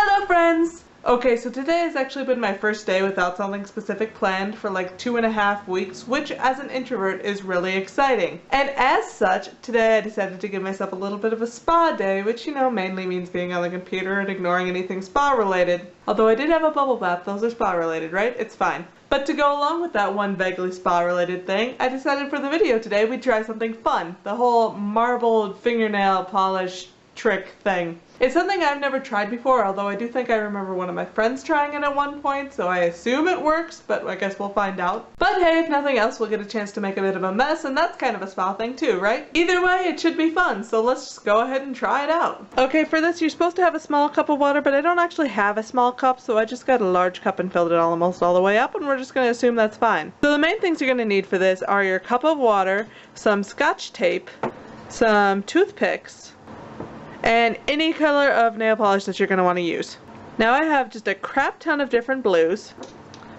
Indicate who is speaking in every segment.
Speaker 1: Hello friends! Okay, so today has actually been my first day without something specific planned for like 2.5 weeks, which as an introvert is really exciting. And as such, today I decided to give myself a little bit of a spa day, which mainly means being on the computer and ignoring anything spa related. Although I did have a bubble bath, those are spa related, right? It's fine. But to go along with that one vaguely spa related thing, I decided for the video today we'd try something fun. The whole marbled fingernail polish trick thing. It's something I've never tried before, although I do think I remember one of my friends trying it at one point, so I assume it works, but I guess we'll find out. But hey, if nothing else, we'll get a chance to make a bit of a mess, and that's kind of a spa thing too, right? Either way, it should be fun, so let's just go ahead and try it out. Okay, for this you're supposed to have a small cup of water, but I don't actually have a small cup, so I just got a large cup and filled it almost all the way up, and we're just going to assume that's fine. So the main things you're going to need for this are your cup of water, some Scotch tape, some toothpicks, and any color of nail polish that you're going to want to use. Now I have just a crap ton of different blues,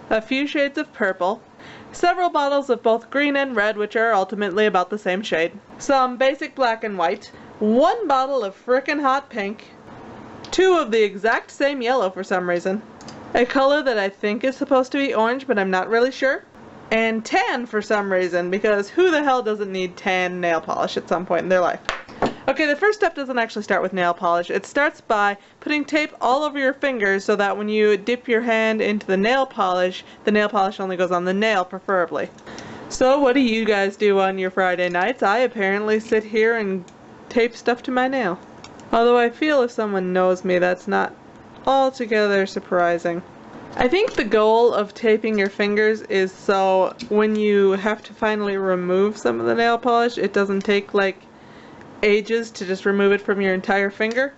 Speaker 1: a few shades of purple, several bottles of both green and red, which are ultimately about the same shade, some basic black and white, one bottle of frickin' hot pink, two of the exact same yellow for some reason, a color that I think is supposed to be orange but I'm not really sure, and tan for some reason, because who the hell doesn't need tan nail polish at some point in their life? Okay, the first step doesn't actually start with nail polish. It starts by putting tape all over your fingers so that when you dip your hand into the nail polish only goes on the nail, preferably. So what do you guys do on your Friday nights? I apparently sit here and tape stuff to my nail. Although I feel if someone knows me, that's not altogether surprising. I think the goal of taping your fingers is so when you have to finally remove some of the nail polish, it doesn't take like ages to just remove it from your entire finger.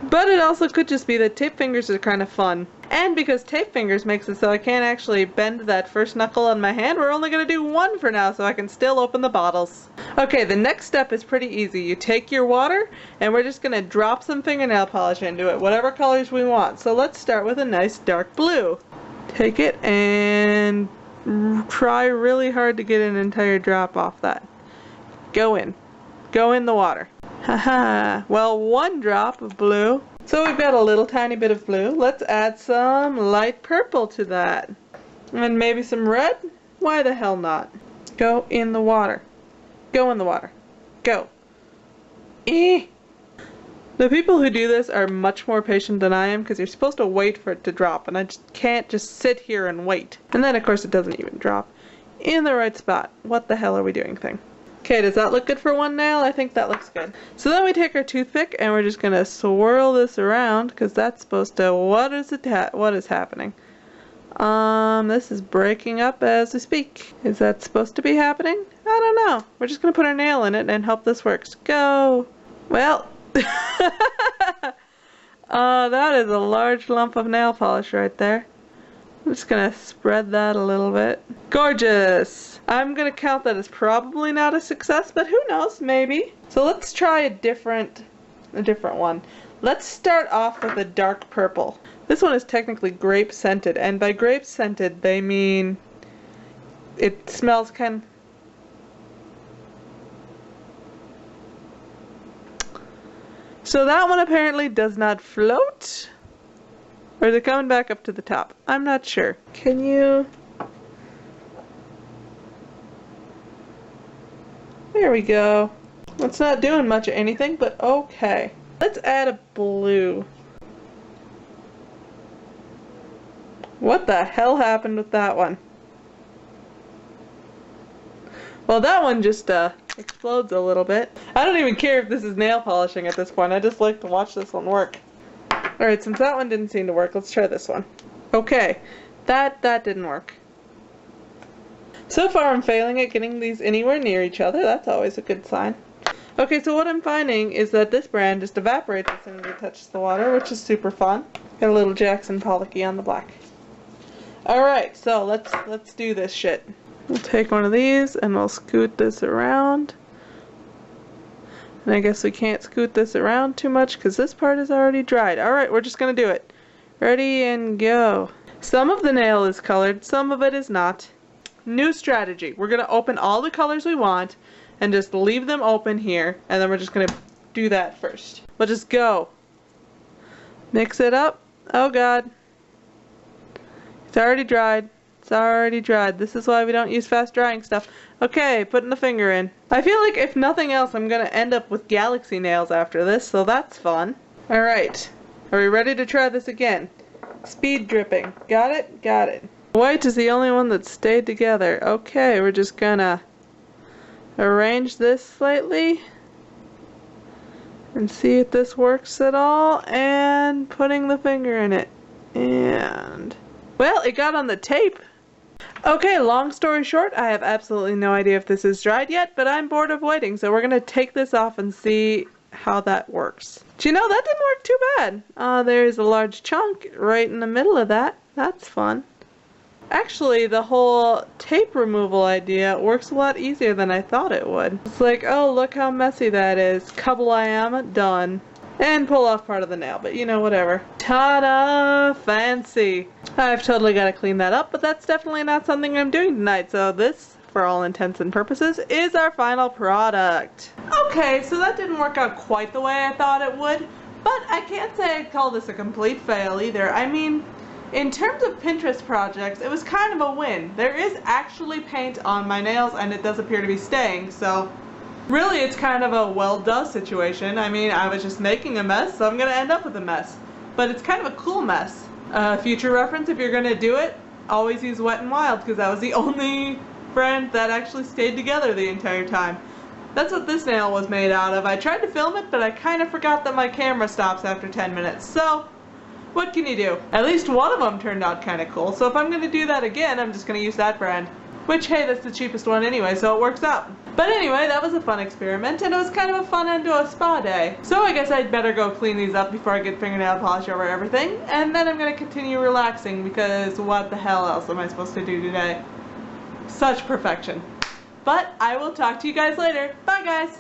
Speaker 1: But it also could just be that tape fingers are kind of fun. And because tape fingers makes it so I can't actually bend that first knuckle on my hand, we're only going to do one for now so I can still open the bottles. Okay, the next step is pretty easy. You take your water and we're just going to drop some fingernail polish into it, whatever colors we want. So let's start with a nice dark blue. Take it and try really hard to get an entire drop off that. Go in. Go in the water. Haha. Well, one drop of blue. So we've got a little tiny bit of blue. Let's add some light purple to that. And maybe some red? Why the hell not? Go in the water. Go in the water. Go. The people who do this are much more patient than I am because you're supposed to wait for it to drop, and I just can't just sit here and wait. And then of course it doesn't even drop in the right spot. What the hell are we doing thing? Okay, does that look good for one nail? I think that looks good. So then we take our toothpick and we're just gonna swirl this around because that's supposed to, what is happening? This is breaking up as we speak. Is that supposed to be happening? I don't know. We're just gonna put our nail in it and hope this works. Go! Well, that is a large lump of nail polish right there. I'm just gonna spread that a little bit. Gorgeous! I'm gonna count that as probably not a success, but who knows, maybe. So let's try a different one. Let's start off with a dark purple. This one is technically grape scented, and by grape scented they mean it smells So that one apparently does not float. Or is it coming back up to the top? I'm not sure. Can you? There we go. It's not doing much of anything, but okay. Let's add a blue. What the hell happened with that one? Well, that one just explodes a little bit. I don't even care if this is nail polishing at this point. I just like to watch this one work. Alright, since that one didn't seem to work, let's try this one. Okay, that didn't work. So far I'm failing at getting these anywhere near each other. That's always a good sign. Okay, so what I'm finding is that this brand just evaporates as soon as it touches the water, which is super fun. Got a little Jackson Pollocky on the black. Alright, so let's do this shit. We'll take one of these and we'll scoot this around. And I guess we can't scoot this around too much because this part is already dried. Alright, we're just going to do it. Ready and go. Some of the nail is colored, some of it is not. New strategy. We're going to open all the colors we want and just leave them open here. And then we're just going to do that first. We'll just go. Mix it up. Oh god. It's already dried. It's already dried. This is why we don't use fast drying stuff. Okay, putting the finger in. I feel like if nothing else, I'm gonna end up with galaxy nails after this, so that's fun. Alright. Are we ready to try this again? Speed dripping. Got it? Got it. White is the only one that stayed together. Okay, we're just gonna arrange this slightly and see if this works at all, and putting the finger in it. And well, it got on the tape. Okay, long story short, I have absolutely no idea if this is dried yet, but I'm bored of waiting, so we're gonna take this off and see how that works. Do you know, that didn't work too bad. There's a large chunk right in the middle of that. That's fun. Actually, the whole tape removal idea works a lot easier than I thought it would. It's like, oh, look how messy that is. Kablam, done. And pull off part of the nail, but you know, whatever. Ta-da! Fancy! I've totally got to clean that up, but that's definitely not something I'm doing tonight, so this, for all intents and purposes, is our final product. Okay, so that didn't work out quite the way I thought it would, but I can't say I'd call this a complete fail either. I mean, in terms of Pinterest projects, it was kind of a win. There is actually paint on my nails, and it does appear to be staying, so really, it's kind of a well-done situation. I mean, I was just making a mess, so I'm going to end up with a mess. But it's kind of a cool mess. Future reference, if you're going to do it, always use Wet n Wild, because that was the only friend that actually stayed together the entire time. That's what this nail was made out of. I tried to film it, but I kind of forgot that my camera stops after 10 minutes. So, what can you do? At least one of them turned out kind of cool, so if I'm going to do that again, I'm just going to use that brand. Which, hey, that's the cheapest one anyway, so it works out. But anyway, that was a fun experiment, and it was kind of a fun end to a spa day. So I guess I'd better go clean these up before I get fingernail polish over everything, and then I'm going to continue relaxing, because what the hell else am I supposed to do today? Such perfection. But I will talk to you guys later. Bye, guys!